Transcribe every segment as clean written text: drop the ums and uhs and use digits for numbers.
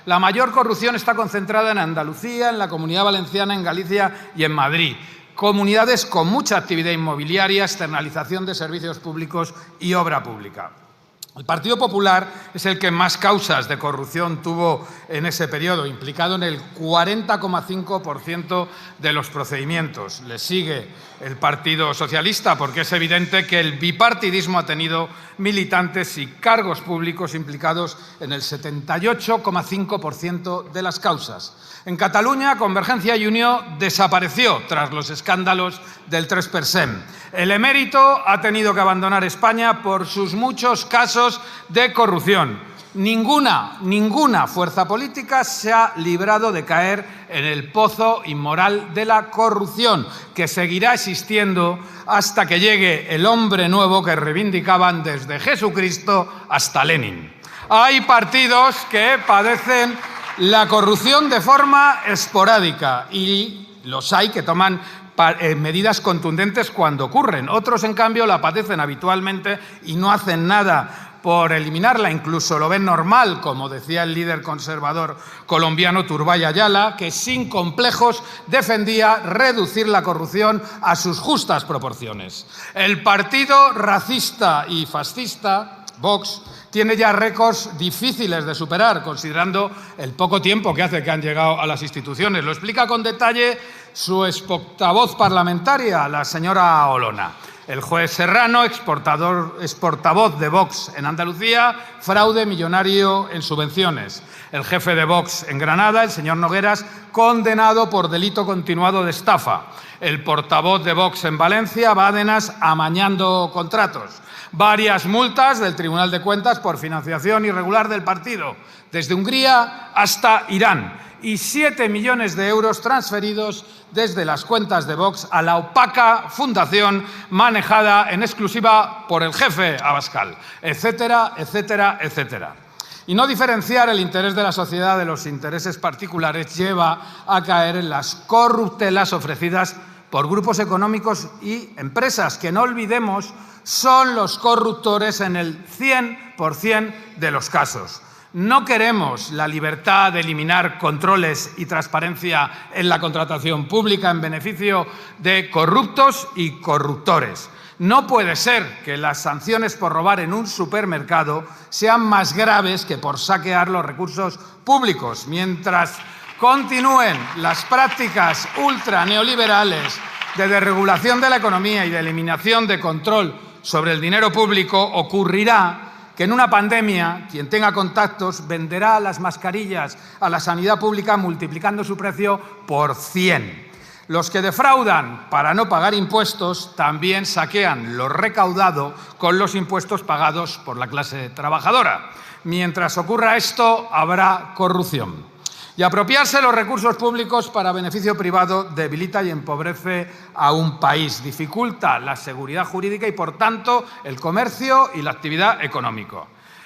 La mayor corrupción está concentrada en Andalucía, en la Comunidad Valenciana, en Galicia y en Madrid. Comunidades con mucha actividad inmobiliaria, externalización de servicios públicos y obra pública. El Partido Popular es el que más causas de corrupción tuvo en ese periodo, implicado en el 40,5% de los procedimientos. Le sigue el Partido Socialista, porque es evidente que el bipartidismo ha tenido militantes y cargos públicos implicados en el 78,5% de las causas. En Cataluña, Convergencia i Unió desapareció tras los escándalos del 3%. El emérito ha tenido que abandonar España por sus muchos casos de corrupción. Ninguna fuerza política se ha librado de caer en el pozo inmoral de la corrupción, que seguirá existiendo hasta que llegue el hombre nuevo que reivindicaban desde Jesucristo hasta Lenin. Hay partidos que padecen la corrupción de forma esporádica y los hay que toman medidas contundentes cuando ocurren. Otros, en cambio, la padecen habitualmente y no hacen nada por eliminarla, incluso lo ven normal, como decía el líder conservador colombiano Turbay Ayala, que sin complejos defendía reducir la corrupción a sus justas proporciones. El partido racista y fascista, Vox, tiene ya récords difíciles de superar, considerando el poco tiempo que hace que han llegado a las instituciones. Lo explica con detalle su exportavoz parlamentaria, la señora Olona. El juez Serrano, exportavoz de Vox en Andalucía, fraude millonario en subvenciones. El jefe de Vox en Granada, el señor Nogueras, condenado por delito continuado de estafa. El portavoz de Vox en Valencia, Bárcenas, amañando contratos. Varias multas del Tribunal de Cuentas por financiación irregular del partido, desde Hungría hasta Irán, y 7 millones de euros transferidos desde las cuentas de Vox a la opaca fundación manejada en exclusiva por el jefe Abascal, etcétera, etcétera, etcétera. Y no diferenciar el interés de la sociedad de los intereses particulares lleva a caer en las corruptelas ofrecidas por grupos económicos y empresas, que no olvidemos son los corruptores en el 100% de los casos. No queremos la libertad de eliminar controles y transparencia en la contratación pública en beneficio de corruptos y corruptores. No puede ser que las sanciones por robar en un supermercado sean más graves que por saquear los recursos públicos, mientras continúen las prácticas ultraneoliberales de desregulación de la economía y de eliminación de control sobre el dinero público. Ocurrirá que en una pandemia quien tenga contactos venderá las mascarillas a la sanidad pública multiplicando su precio por 100. Los que defraudan para no pagar impuestos también saquean lo recaudado con los impuestos pagados por la clase trabajadora. Mientras ocurra esto, habrá corrupción. Y apropiarse los recursos públicos para beneficio privado debilita y empobrece a un país, dificulta la seguridad jurídica y, por tanto, el comercio y la actividad económica.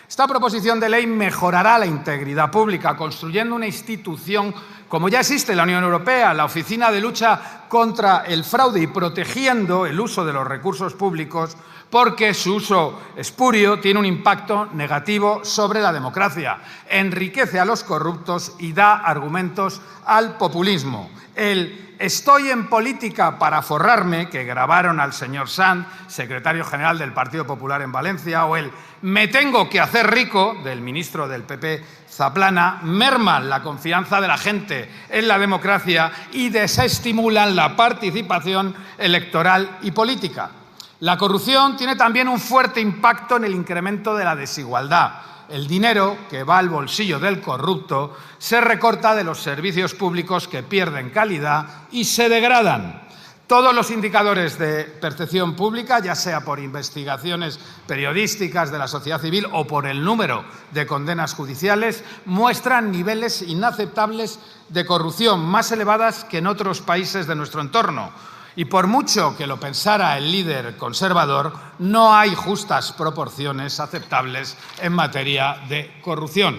Esta proposición de ley mejorará la integridad pública, construyendo una institución como ya existe en la Unión Europea, la Oficina de Lucha contra el Fraude, y protegiendo el uso de los recursos públicos, porque su uso espurio tiene un impacto negativo sobre la democracia, enriquece a los corruptos y da argumentos al populismo. El "estoy en política para forrarme", que grabaron al señor Sanz, secretario general del Partido Popular en Valencia, o el "me tengo que hacer rico", del ministro del PP Zaplana, merman la confianza de la gente en la democracia y desestimulan la participación electoral y política. La corrupción tiene también un fuerte impacto en el incremento de la desigualdad. El dinero que va al bolsillo del corrupto se recorta de los servicios públicos, que pierden calidad y se degradan. Todos los indicadores de percepción pública, ya sea por investigaciones periodísticas de la sociedad civil o por el número de condenas judiciales, muestran niveles inaceptables de corrupción, más elevadas que en otros países de nuestro entorno. Y por mucho que lo pensara el líder conservador, no hay justas proporciones aceptables en materia de corrupción.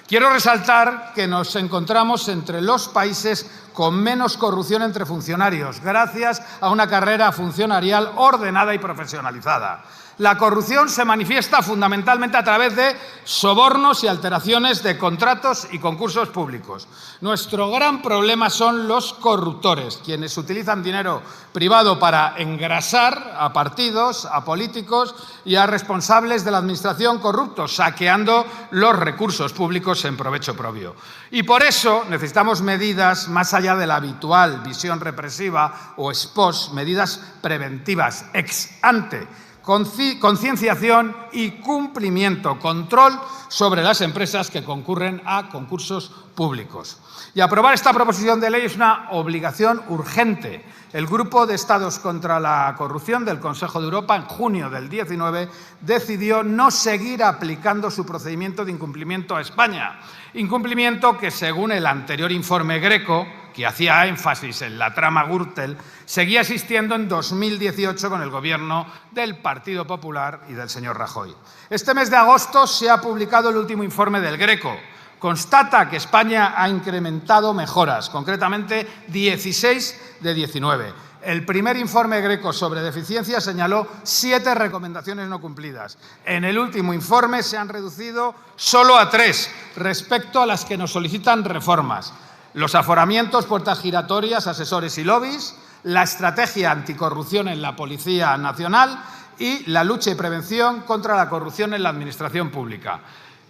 Quiero resaltar que nos encontramos entre los países con menos corrupción entre funcionarios, gracias a una carrera funcionarial ordenada y profesionalizada. La corrupción se manifiesta fundamentalmente a través de sobornos y alteraciones de contratos y concursos públicos. Nuestro gran problema son los corruptores, quienes utilizan dinero privado para engrasar a partidos, a políticos y a responsables de la administración corruptos, saqueando los recursos públicos en provecho propio. Y por eso necesitamos medidas más allá de la habitual visión represiva o ex post, medidas preventivas, ex ante, concienciación y cumplimiento, control sobre las empresas que concurren a concursos públicos. Y aprobar esta proposición de ley es una obligación urgente. El Grupo de Estados contra la Corrupción del Consejo de Europa, en junio del 19, decidió no seguir aplicando su procedimiento de incumplimiento a España. Incumplimiento que, según el anterior informe Greco, que hacía énfasis en la trama Gürtel, seguía existiendo en 2018 con el Gobierno del Partido Popular y del señor Rajoy. Este mes de agosto se ha publicado el último informe del Greco. Constata que España ha incrementado mejoras, concretamente 16 de 19. El primer informe Greco sobre deficiencia señaló 7 recomendaciones no cumplidas. En el último informe se han reducido solo a 3, respecto a las que nos solicitan reformas: los aforamientos, puertas giratorias, asesores y lobbies, la estrategia anticorrupción en la Policía Nacional y la lucha y prevención contra la corrupción en la administración pública.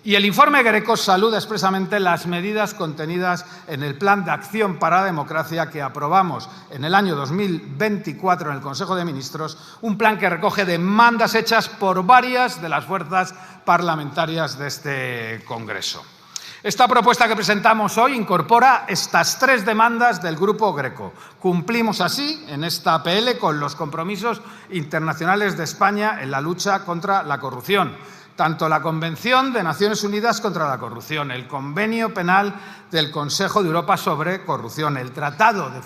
Y el informe Greco saluda expresamente las medidas contenidas en el Plan de Acción para la Democracia que aprobamos en el año 2024 en el Consejo de Ministros, un plan que recoge demandas hechas por varias de las fuerzas parlamentarias de este Congreso. Esta propuesta que presentamos hoy incorpora estas 3 demandas del Grupo Greco. Cumplimos así en esta PL con los compromisos internacionales de España en la lucha contra la corrupción. Tanto la Convención de Naciones Unidas contra la Corrupción, el Convenio Penal del Consejo de Europa sobre Corrupción, el Tratado de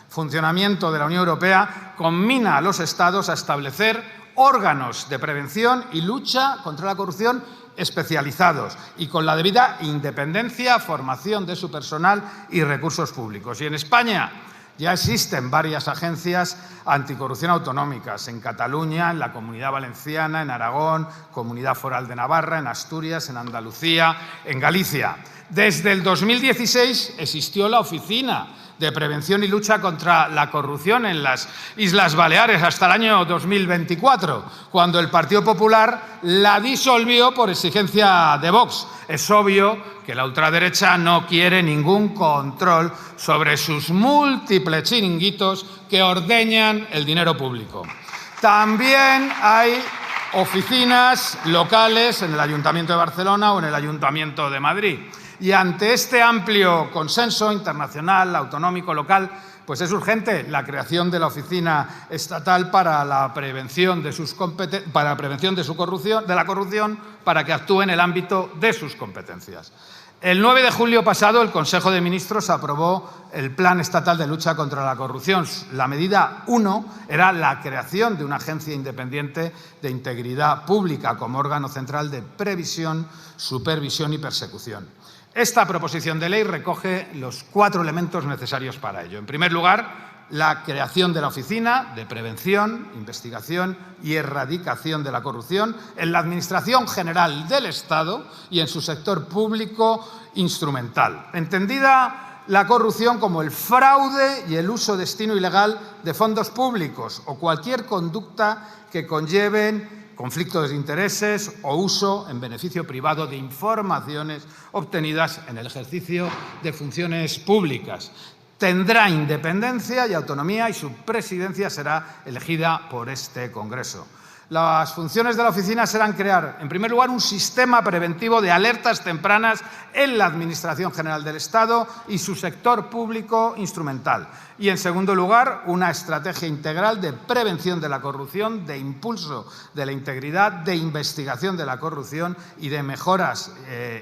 Funcionamiento de la Unión Europea conmina a los Estados a establecer órganos de prevención y lucha contra la corrupción especializados y con la debida independencia, formación de su personal y recursos públicos. Y en España ya existen varias agencias anticorrupción autonómicas, en Cataluña, en la Comunidad Valenciana, en Aragón, Comunidad Foral de Navarra, en Asturias, en Andalucía, en Galicia. Desde el 2016 existió la Oficina de Prevención y Lucha contra la Corrupción en las Islas Baleares hasta el año 2024, cuando el Partido Popular la disolvió por exigencia de Vox. Es obvio que la ultraderecha no quiere ningún control sobre sus múltiples chiringuitos que ordeñan el dinero público. También hay oficinas locales en el Ayuntamiento de Barcelona o en el Ayuntamiento de Madrid. Y ante este amplio consenso internacional, autonómico, local, pues es urgente la creación de la Oficina Estatal para la prevención de la corrupción, para que actúe en el ámbito de sus competencias. El 9 de julio pasado, el Consejo de Ministros aprobó el Plan Estatal de Lucha contra la Corrupción. La medida 1 era la creación de una agencia independiente de integridad pública como órgano central de previsión, supervisión y persecución. Esta proposición de ley recoge los 4 elementos necesarios para ello. En primer lugar, la creación de la Oficina de Prevención, Investigación y Erradicación de la Corrupción en la Administración General del Estado y en su sector público instrumental. Entendida la corrupción como el fraude y el uso destino ilegal de fondos públicos o cualquier conducta que conlleven conflictos de intereses o uso en beneficio privado de informaciones obtenidas en el ejercicio de funciones públicas. Tendrá independencia y autonomía y su presidencia será elegida por este Congreso. Las funciones de la oficina serán crear, en primer lugar, un sistema preventivo de alertas tempranas en la Administración General del Estado y su sector público instrumental. Y, en segundo lugar, una estrategia integral de prevención de la corrupción, de impulso de la integridad, de investigación de la corrupción y de mejoras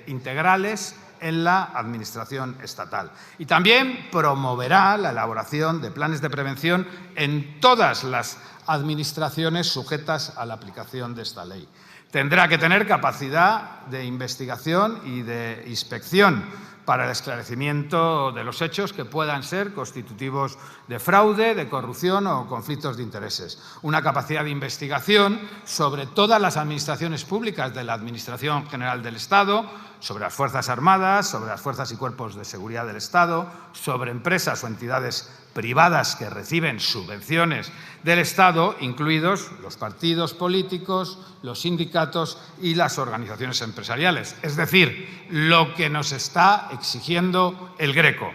integrales en la Administración estatal. Y también promoverá la elaboración de planes de prevención en todas las administraciones sujetas a la aplicación de esta ley. Tendrá que tener capacidad de investigación y de inspección para el esclarecimiento de los hechos que puedan ser constitutivos de fraude, de corrupción o conflictos de intereses. Una capacidad de investigación sobre todas las administraciones públicas de la Administración General del Estado, sobre las Fuerzas Armadas, sobre las fuerzas y cuerpos de seguridad del Estado, sobre empresas o entidades privadas que reciben subvenciones del Estado, incluidos los partidos políticos, los sindicatos y las organizaciones empresariales. Es decir, lo que nos está exigiendo el Greco.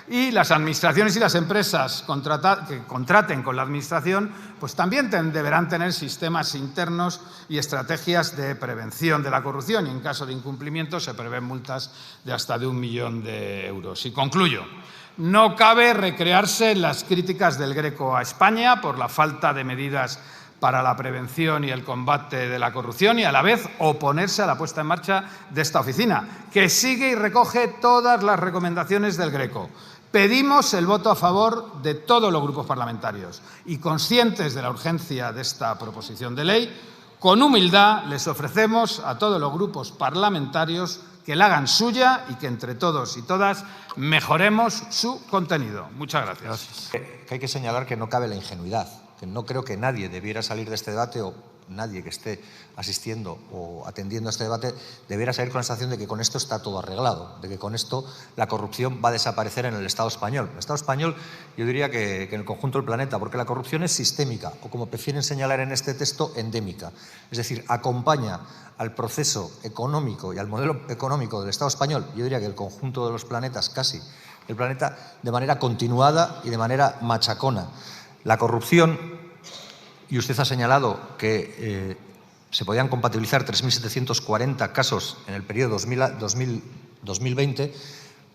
Y las administraciones y las empresas que contraten con la Administración pues también deberán tener sistemas internos y estrategias de prevención de la corrupción y en caso de incumplimiento se prevén multas de hasta de 1 millón de euros. Y concluyo. No cabe recrearse en las críticas del Greco a España por la falta de medidas para la prevención y el combate de la corrupción y a la vez oponerse a la puesta en marcha de esta oficina, que sigue y recoge todas las recomendaciones del Greco. Pedimos el voto a favor de todos los grupos parlamentarios y, conscientes de la urgencia de esta proposición de ley, con humildad les ofrecemos a todos los grupos parlamentarios que la hagan suya y que entre todos y todas mejoremos su contenido. Muchas gracias. Que hay que señalar que no cabe la ingenuidad, que no creo que nadie debiera salir de este debate o nadie que esté asistiendo o atendiendo a este debate debiera salir con la sensación de que con esto está todo arreglado, de que con esto la corrupción va a desaparecer en el Estado español. El Estado español, yo diría que en el conjunto del planeta, porque la corrupción es sistémica o, como prefieren señalar en este texto, endémica. Es decir, acompaña al proceso económico y al modelo económico del Estado español, yo diría que el conjunto de los planetas, casi el planeta, de manera continuada y de manera machacona. La corrupción, y usted ha señalado que se podían compatibilizar 3.740 casos en el periodo 2020,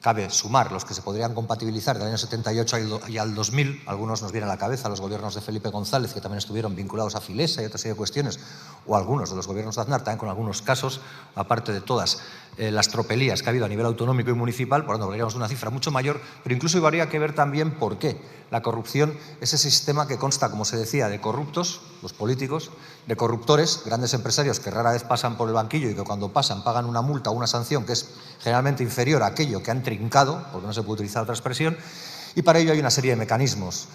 cabe sumar los que se podrían compatibilizar del año 78 y al 2000, algunos nos vienen a la cabeza, los gobiernos de Felipe González, que también estuvieron vinculados a Filesa y otra serie de cuestiones, o algunos de los gobiernos de Aznar, también con algunos casos, aparte de todas las tropelías que ha habido a nivel autonómico y municipal, por lo tanto hablaríamos de una cifra mucho mayor, pero incluso habría que ver también por qué. La corrupción es ese sistema que consta, como se decía, de corruptos, los políticos, de corruptores, grandes empresarios que rara vez pasan por el banquillo y que cuando pasan pagan una multa o una sanción que es generalmente inferior a aquello que han trincado, porque no se puede utilizar otra expresión, y para ello hay una serie de mecanismos.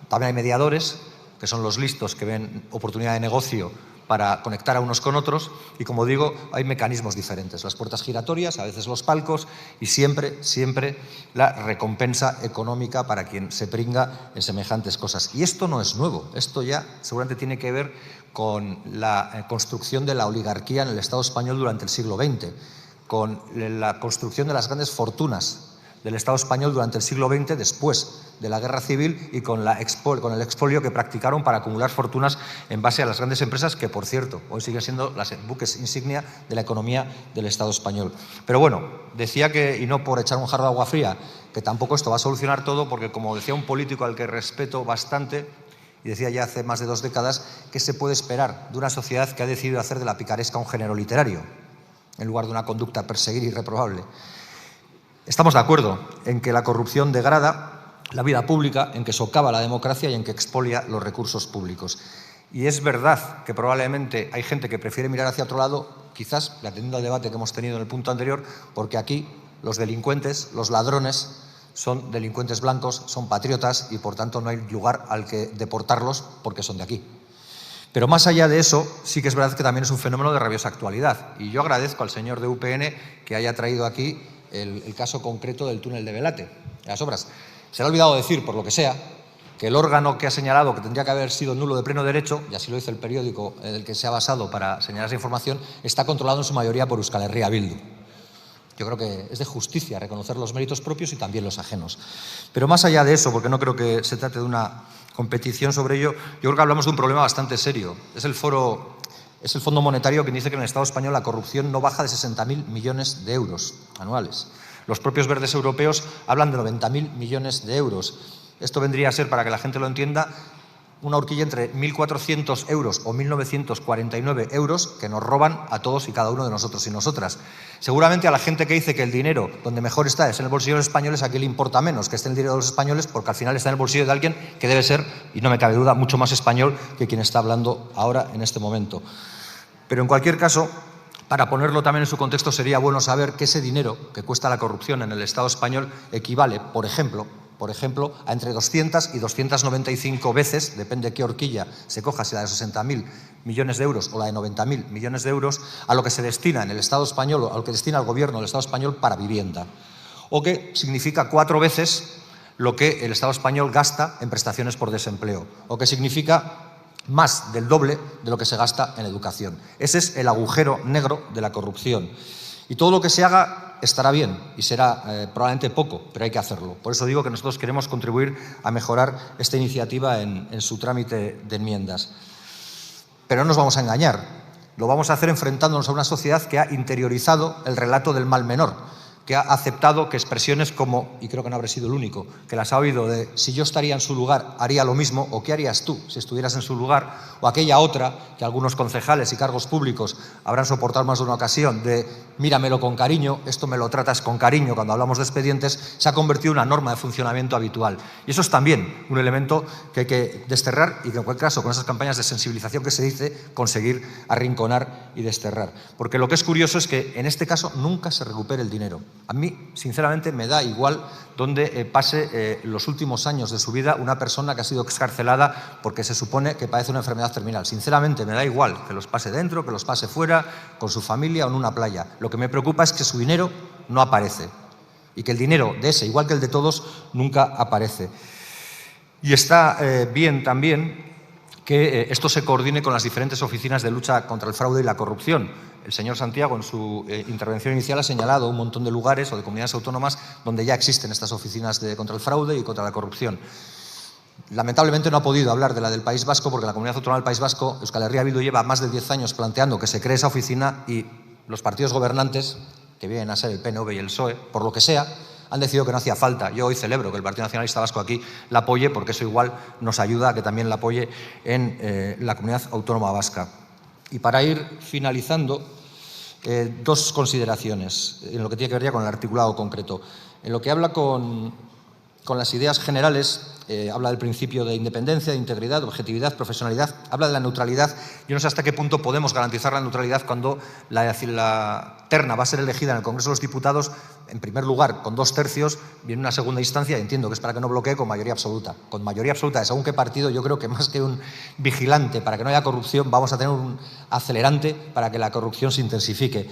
También hay mediadores, que son los listos que ven oportunidad de negocio para conectar a unos con otros y, como digo, hay mecanismos diferentes, las puertas giratorias, a veces los palcos y siempre la recompensa económica para quien se pringa en semejantes cosas. Y esto no es nuevo, esto ya seguramente tiene que ver con la construcción de la oligarquía en el Estado español durante el siglo XX, con la construcción de las grandes fortunas del Estado español durante el siglo XX, después de la Guerra Civil y con el expolio que practicaron para acumular fortunas en base a las grandes empresas que, por cierto, hoy siguen siendo las buques insignia de la economía del Estado español. Pero bueno, decía que, y no por echar un jarro de agua fría, que tampoco esto va a solucionar todo, porque como decía un político al que respeto bastante, y decía ya hace más de 2 décadas, ¿qué se puede esperar de una sociedad que ha decidido hacer de la picaresca un género literario, en lugar de una conducta a perseguir y reprobable? Estamos de acuerdo en que la corrupción degrada la vida pública, en que socava la democracia y en que expolia los recursos públicos. Y es verdad que probablemente hay gente que prefiere mirar hacia otro lado, quizás, atendiendo al debate que hemos tenido en el punto anterior, porque aquí los delincuentes, los ladrones, son delincuentes blancos, son patriotas y, por tanto, no hay lugar al que deportarlos porque son de aquí. Pero más allá de eso, sí que es verdad que también es un fenómeno de rabiosa actualidad. Y yo agradezco al señor de UPN que haya traído aquí el caso concreto del túnel de Belate, de las obras. Se le ha olvidado decir, por lo que sea, que el órgano que ha señalado que tendría que haber sido nulo de pleno derecho, y así lo dice el periódico en el que se ha basado para señalar esa información, está controlado en su mayoría por Euskal Herria Bildu. Yo creo que es de justicia reconocer los méritos propios y también los ajenos. Pero más allá de eso, porque no creo que se trate de una competición sobre ello, yo creo que hablamos de un problema bastante serio. Es el Fondo Monetario quien dice que en el Estado español la corrupción no baja de 60.000 millones de euros anuales. Los propios verdes europeos hablan de 90.000 millones de euros. Esto vendría a ser, para que la gente lo entienda, una horquilla entre 1.400 euros o 1.949 euros que nos roban a todos y cada uno de nosotros y nosotras. Seguramente a la gente que dice que el dinero donde mejor está es en el bolsillo de los españoles, a quien le importa menos que esté en el dinero de los españoles, porque al final está en el bolsillo de alguien que debe ser, y no me cabe duda, mucho más español que quien está hablando ahora en este momento. Pero en cualquier caso, Para ponerlo también en su contexto, sería bueno saber que ese dinero que cuesta la corrupción en el Estado español equivale, por ejemplo, a entre 200 y 295 veces, depende de qué horquilla se coja, si la de 60.000 millones de euros o la de 90.000 millones de euros, a lo que se destina en el Estado español, o a lo que destina el Gobierno del Estado español para vivienda. O que significa 4 veces lo que el Estado español gasta en prestaciones por desempleo. O que significa más del doble de lo que se gasta en educación. Ese es el agujero negro de la corrupción. Y todo lo que se haga estará bien y será probablemente poco, pero hay que hacerlo. Por eso digo que nosotros queremos contribuir a mejorar esta iniciativa en su trámite de enmiendas. Pero no nos vamos a engañar. Lo vamos a hacer enfrentándonos a una sociedad que ha interiorizado el relato del mal menor, que ha aceptado que expresiones como, y creo que no habré sido el único, que las ha oído de si yo estaría en su lugar haría lo mismo, o qué harías tú si estuvieras en su lugar, o aquella otra que algunos concejales y cargos públicos habrán soportado más de una ocasión de míramelo con cariño, esto me lo tratas con cariño cuando hablamos de expedientes, se ha convertido en una norma de funcionamiento habitual. Y eso es también un elemento que hay que desterrar y que en cualquier caso con esas campañas de sensibilización que se dice conseguir arrinconar y desterrar. Porque lo que es curioso es que en este caso nunca se recupere el dinero. A mí, sinceramente, me da igual donde pase los últimos años de su vida una persona que ha sido excarcelada porque se supone que padece una enfermedad terminal. Sinceramente, me da igual que los pase dentro, que los pase fuera, con su familia o en una playa. Lo que me preocupa es que su dinero no aparece y que el dinero de ese, igual que el de todos, nunca aparece. Y está bien también que esto se coordine con las diferentes oficinas de lucha contra el fraude y la corrupción. El señor Santiago, en su intervención inicial, ha señalado un montón de lugares o de comunidades autónomas donde ya existen estas oficinas contra el fraude y contra la corrupción. Lamentablemente no ha podido hablar de la del País Vasco porque la Comunidad Autónoma del País Vasco, Euskal Herria Bildu, lleva más de 10 años planteando que se cree esa oficina y los partidos gobernantes, que vienen a ser el PNV y el PSOE, por lo que sea, han decidido que no hacía falta. Yo hoy celebro que el Partido Nacionalista Vasco aquí la apoye porque eso igual nos ayuda a que también la apoye en la Comunidad Autónoma Vasca. Y para ir finalizando, dos consideraciones en lo que tiene que ver ya con el articulado concreto. En lo que habla con las ideas generales, habla del principio de independencia, de integridad, de objetividad, profesionalidad, habla de la neutralidad. Yo no sé hasta qué punto podemos garantizar la neutralidad cuando la terna va a ser elegida en el Congreso de los Diputados, en primer lugar, con 2/3, y en una segunda instancia, entiendo que es para que no bloquee, con mayoría absoluta. Con mayoría absoluta de según qué partido, yo creo que más que un vigilante para que no haya corrupción, vamos a tener un acelerante para que la corrupción se intensifique.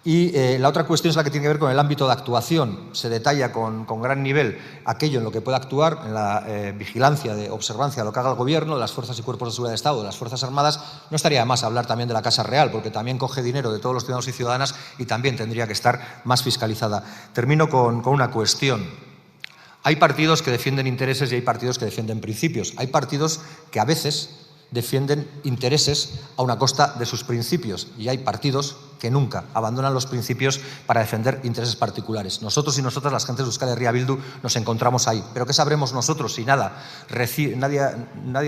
Y la otra cuestión es la que tiene que ver con el ámbito de actuación. Se detalla con gran nivel aquello en lo que puede actuar, en la vigilancia, de observancia de lo que haga el Gobierno, de las fuerzas y cuerpos de seguridad de Estado, de las Fuerzas Armadas. No estaría de más hablar también de la Casa Real, porque también coge dinero de todos los ciudadanos y ciudadanas y también tendría que estar más fiscalizada. Termino con una cuestión. Hay partidos que defienden intereses y hay partidos que defienden principios. Hay partidos que a veces defienden intereses a una costa de sus principios y hay partidos que nunca abandonan los principios para defender intereses particulares. Nosotros y nosotras, las gentes de Euskal Herria Bildu, nos encontramos ahí. Pero ¿qué sabremos nosotros si nadie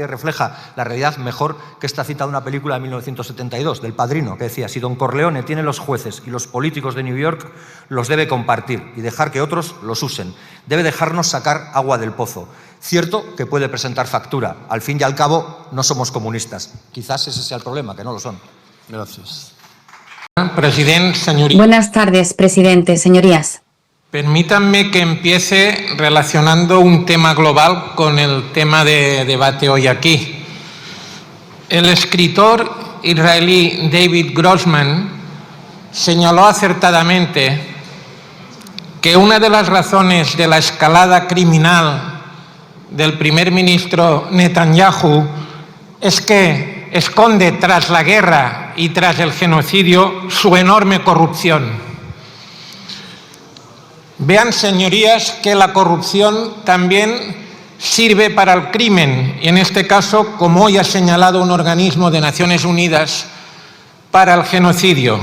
refleja la realidad mejor que esta cita de una película de 1972, del Padrino, que decía: si Don Corleone tiene los jueces y los políticos de New York, los debe compartir y dejar que otros los usen. Debe dejarnos sacar agua del pozo. Cierto que puede presentar factura. Al fin y al cabo, no somos comunistas. Quizás ese sea el problema, que no lo son. Gracias. Presidente, señorías. Buenas tardes, presidente, señorías. Permítanme que empiece relacionando un tema global con el tema de debate hoy aquí. El escritor israelí David Grossman señaló acertadamente que una de las razones de la escalada criminal del primer ministro Netanyahu es que esconde tras la guerra y tras el genocidio su enorme corrupción. Vean, señorías, que la corrupción también sirve para el crimen, y en este caso, como hoy ha señalado un organismo de Naciones Unidas, para el genocidio.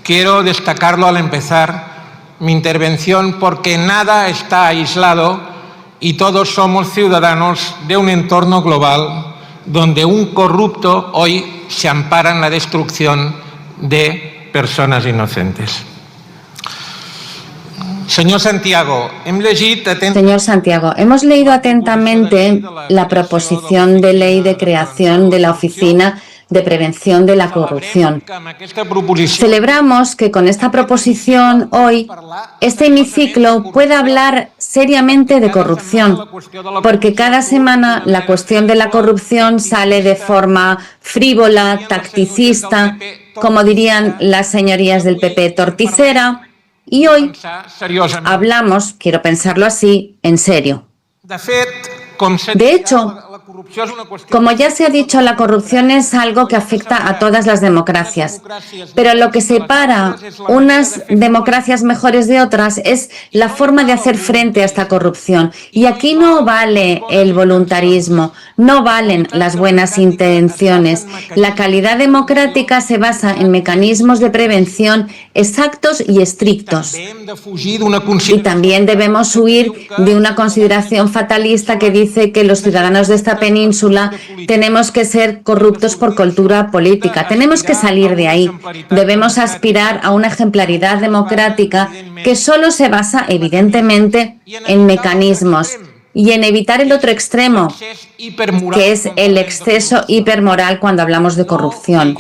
Quiero destacarlo al empezar mi intervención porque nada está aislado y todos somos ciudadanos de un entorno global donde un corrupto hoy se ampara en la destrucción de personas inocentes. Señor Santiago, hemos leído atentamente la proposición de ley de creación de la Oficina de prevención de la corrupción. Celebramos que con esta proposición hoy este hemiciclo pueda hablar seriamente de corrupción, porque cada semana la cuestión de la corrupción sale de forma frívola, tacticista, como dirían las señorías del PP, torticera, y hoy hablamos, quiero pensarlo así, en serio. De hecho, como ya se ha dicho, la corrupción es algo que afecta a todas las democracias, pero lo que separa unas democracias mejores de otras es la forma de hacer frente a esta corrupción. Y aquí no vale el voluntarismo, no valen las buenas intenciones. La calidad democrática se basa en mecanismos de prevención exactos y estrictos. Y también debemos huir de una consideración fatalista que dice que los ciudadanos de esta península tenemos que ser corruptos por cultura política. Tenemos que salir de ahí. Debemos aspirar a una ejemplaridad democrática que solo se basa, evidentemente, en mecanismos y en evitar el otro extremo, que es el exceso hipermoral cuando hablamos de corrupción.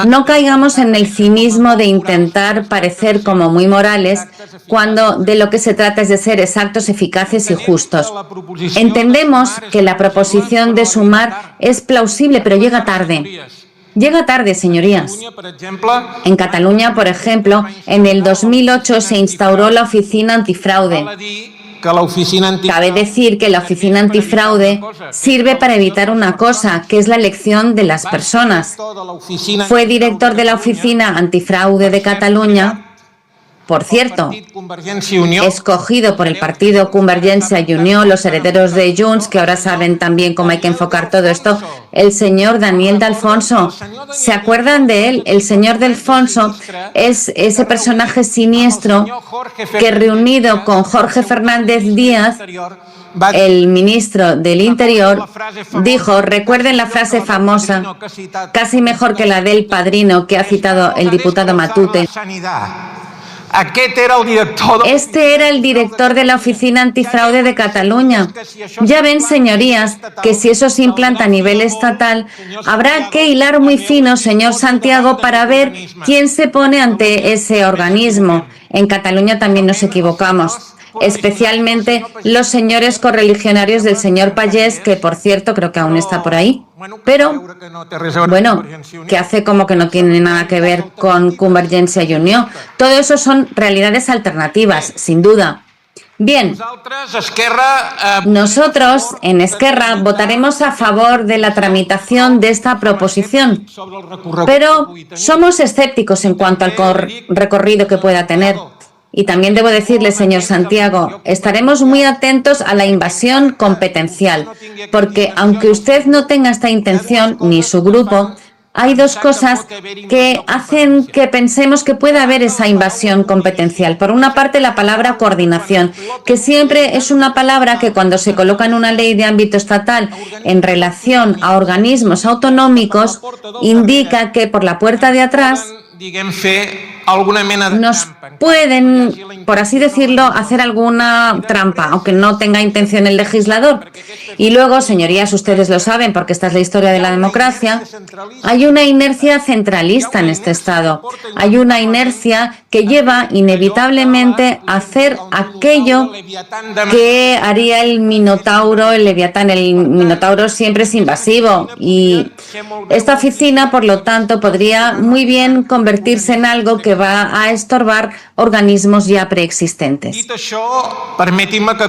No caigamos en el cinismo de intentar parecer como muy morales cuando de lo que se trata es de ser exactos, eficaces y justos. Entendemos que la proposición de sumar es plausible, pero llega tarde. Llega tarde, señorías. En Cataluña, por ejemplo, en el 2008 se instauró la Oficina Antifraude. Cabe decir que la Oficina Antifraude sirve para evitar una cosa, que es la elección de las personas. Fue director de la Oficina Antifraude de Cataluña, por cierto, escogido por el partido Convergència i Unió, los herederos de Junts, que ahora saben también cómo hay que enfocar todo esto, el señor Daniel de Alfonso. ¿Se acuerdan de él? El señor de Alfonso es ese personaje siniestro que, reunido con Jorge Fernández Díaz, el ministro del Interior, dijo, recuerden la frase famosa, casi mejor que la del Padrino que ha citado el diputado Matute. Este era el director de la Oficina Antifraude de Cataluña. Ya ven, señorías, que si eso se implanta a nivel estatal, habrá que hilar muy fino, señor Santiago, para ver quién se pone ante ese organismo. En Cataluña también nos equivocamos, especialmente los señores correligionarios del señor Pallés, que por cierto creo que aún está por ahí, pero bueno, que hace como que no tiene nada que ver con Convergència i Unió. Todo eso son realidades alternativas, sin duda. Bien, nosotros en Esquerra votaremos a favor de la tramitación de esta proposición, pero somos escépticos en cuanto al recorrido que pueda tener. Y también debo decirle, señor Santiago, estaremos muy atentos a la invasión competencial, porque aunque usted no tenga esta intención, ni su grupo, hay dos cosas que hacen que pensemos que puede haber esa invasión competencial. Por una parte, la palabra coordinación, que siempre es una palabra que cuando se coloca en una ley de ámbito estatal en relación a organismos autonómicos, indica que por la puerta de atrás nos pueden, por así decirlo, hacer alguna trampa, aunque no tenga intención el legislador. Y luego, señorías, ustedes lo saben, porque esta es la historia de la democracia, hay una inercia centralista en este Estado. Hay una inercia que lleva inevitablemente a hacer aquello que haría el Minotauro, el Leviatán. El Minotauro siempre es invasivo y esta oficina, por lo tanto, podría muy bien convertirse en algo que va a estorbar organismos ya preexistentes.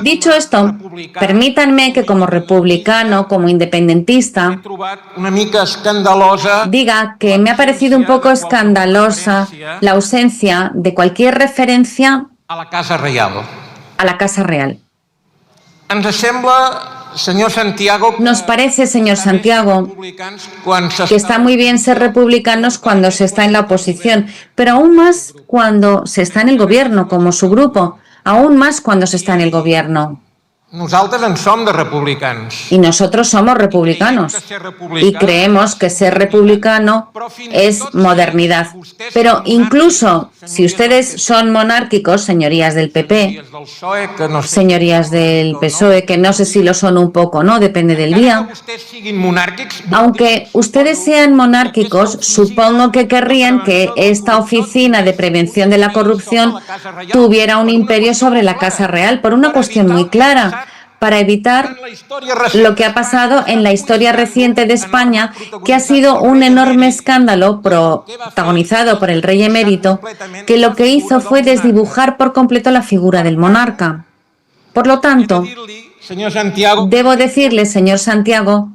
Dicho esto, permítanme que como republicano, como independentista, diga que me ha parecido un poco escandalosa la ausencia de cualquier referencia a la Casa Real. Nos parece, señor Santiago, que está muy bien ser republicanos cuando se está en la oposición, pero aún más cuando se está en el gobierno, como su grupo, aún más cuando se está en el gobierno. Nosaltres en som de republicans. Y nosotros somos republicanos. Y creemos que ser republicano es modernidad. Pero incluso si ustedes son monárquicos, señorías del PP, señorías del PSOE, que no sé si lo son un poco, ¿no? Depende del día. Aunque ustedes sean monárquicos, supongo que querrían que esta oficina de prevención de la corrupción tuviera un imperio sobre la Casa Real, por una cuestión muy clara, para evitar lo que ha pasado en la historia reciente de España, que ha sido un enorme escándalo protagonizado por el rey emérito, que lo que hizo fue desdibujar por completo la figura del monarca. Por lo tanto, debo decirle, señor Santiago,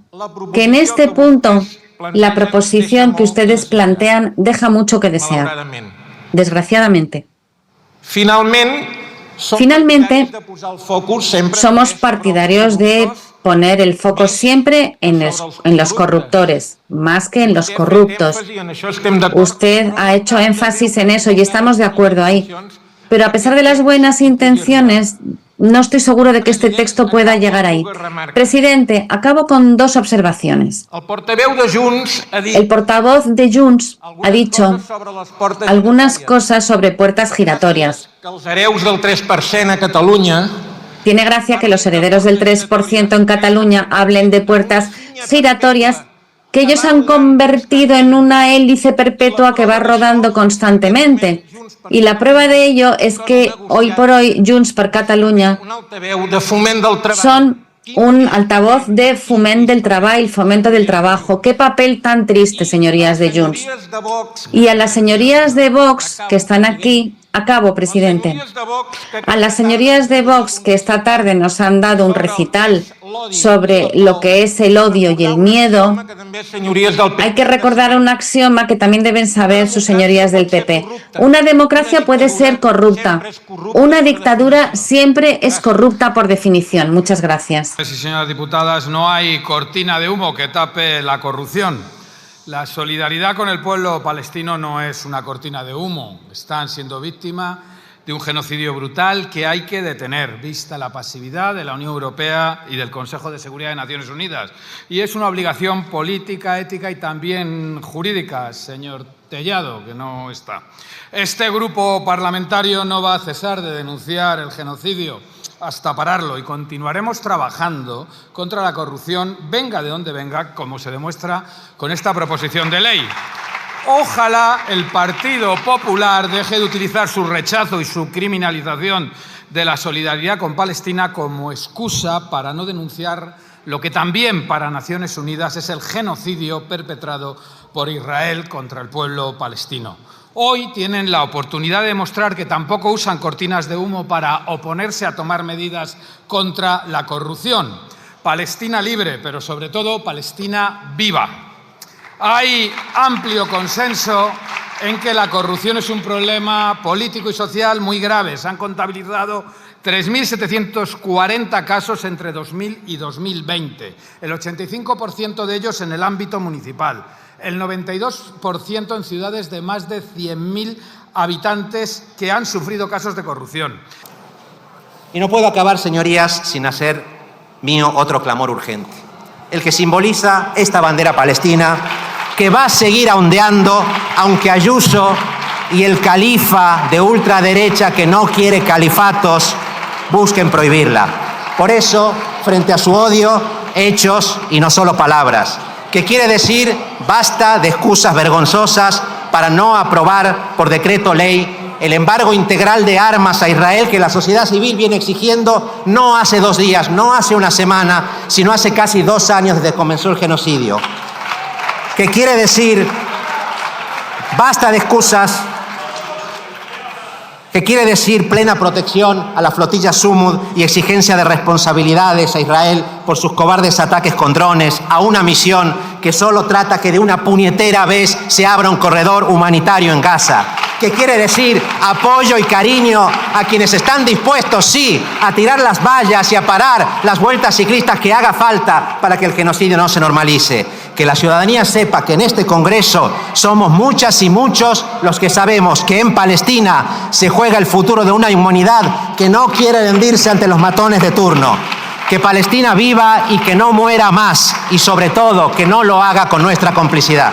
que en este punto la proposición que ustedes plantean deja mucho que desear, desgraciadamente. Finalmente, somos partidarios de poner el foco siempre en los corruptores, más que en los corruptos. Usted ha hecho énfasis en eso y estamos de acuerdo ahí. Pero a pesar de las buenas intenciones, no estoy seguro de que este texto pueda llegar ahí. Presidente, acabo con dos observaciones. El portavoz de Junts ha dicho algunas cosas sobre puertas giratorias. Tiene gracia que los herederos del 3% en Cataluña hablen de puertas giratorias que ellos han convertido en una hélice perpetua que va rodando constantemente. Y la prueba de ello es que hoy por hoy Junts per Catalunya son un altavoz de foment del treball, fomento del trabajo. Qué papel tan triste, señorías de Junts. Y a las señorías de Vox que están aquí, acabo, presidente. A las señorías de Vox que esta tarde nos han dado un recital sobre lo que es el odio y el miedo, hay que recordar un axioma que también deben saber sus señorías del PP. Una democracia puede ser corrupta. Una dictadura siempre es corrupta por definición. Muchas gracias. Sí, señoras diputadas, no hay cortina de humo que tape la corrupción. La solidaridad con el pueblo palestino no es una cortina de humo. Están siendo víctimas de un genocidio brutal que hay que detener, vista la pasividad de la Unión Europea y del Consejo de Seguridad de Naciones Unidas. Y es una obligación política, ética y también jurídica, señor Tellado, que no está. Este grupo parlamentario no va a cesar de denunciar el genocidio hasta pararlo y continuaremos trabajando contra la corrupción, venga de donde venga, como se demuestra con esta proposición de ley. Ojalá el Partido Popular deje de utilizar su rechazo y su criminalización de la solidaridad con Palestina como excusa para no denunciar lo que también para Naciones Unidas es el genocidio perpetrado por Israel contra el pueblo palestino. Hoy tienen la oportunidad de demostrar que tampoco usan cortinas de humo para oponerse a tomar medidas contra la corrupción. Palestina libre, pero sobre todo Palestina viva. Hay amplio consenso en que la corrupción es un problema político y social muy grave. Se han contabilizado 3.740 casos entre 2000 y 2020, el 85% de ellos en el ámbito municipal, el 92% en ciudades de más de 100.000 habitantes que han sufrido casos de corrupción. Y no puedo acabar, señorías, sin hacer mío otro clamor urgente, el que simboliza esta bandera palestina que va a seguir ondeando aunque Ayuso y el califa de ultraderecha que no quiere califatos busquen prohibirla. Por eso, frente a su odio, hechos y no solo palabras, que quiere decir basta de excusas vergonzosas para no aprobar por decreto ley el embargo integral de armas a Israel que la sociedad civil viene exigiendo no hace 2 días, no hace una semana, sino hace casi 2 años desde que comenzó el genocidio. Que quiere decir basta de excusas, que quiere decir plena protección a la flotilla Sumud y exigencia de responsabilidades a Israel por sus cobardes ataques con drones, a una misión que solo trata que de una puñetera vez se abra un corredor humanitario en Gaza. Que quiere decir apoyo y cariño a quienes están dispuestos, sí, a tirar las vallas y a parar las vueltas ciclistas que haga falta para que el genocidio no se normalice. Que la ciudadanía sepa que en este Congreso somos muchas y muchos los que sabemos que en Palestina se juega el futuro de una humanidad que no quiere rendirse ante los matones de turno. que Palestina viva y que no muera más, y sobre todo que no lo haga con nuestra complicidad.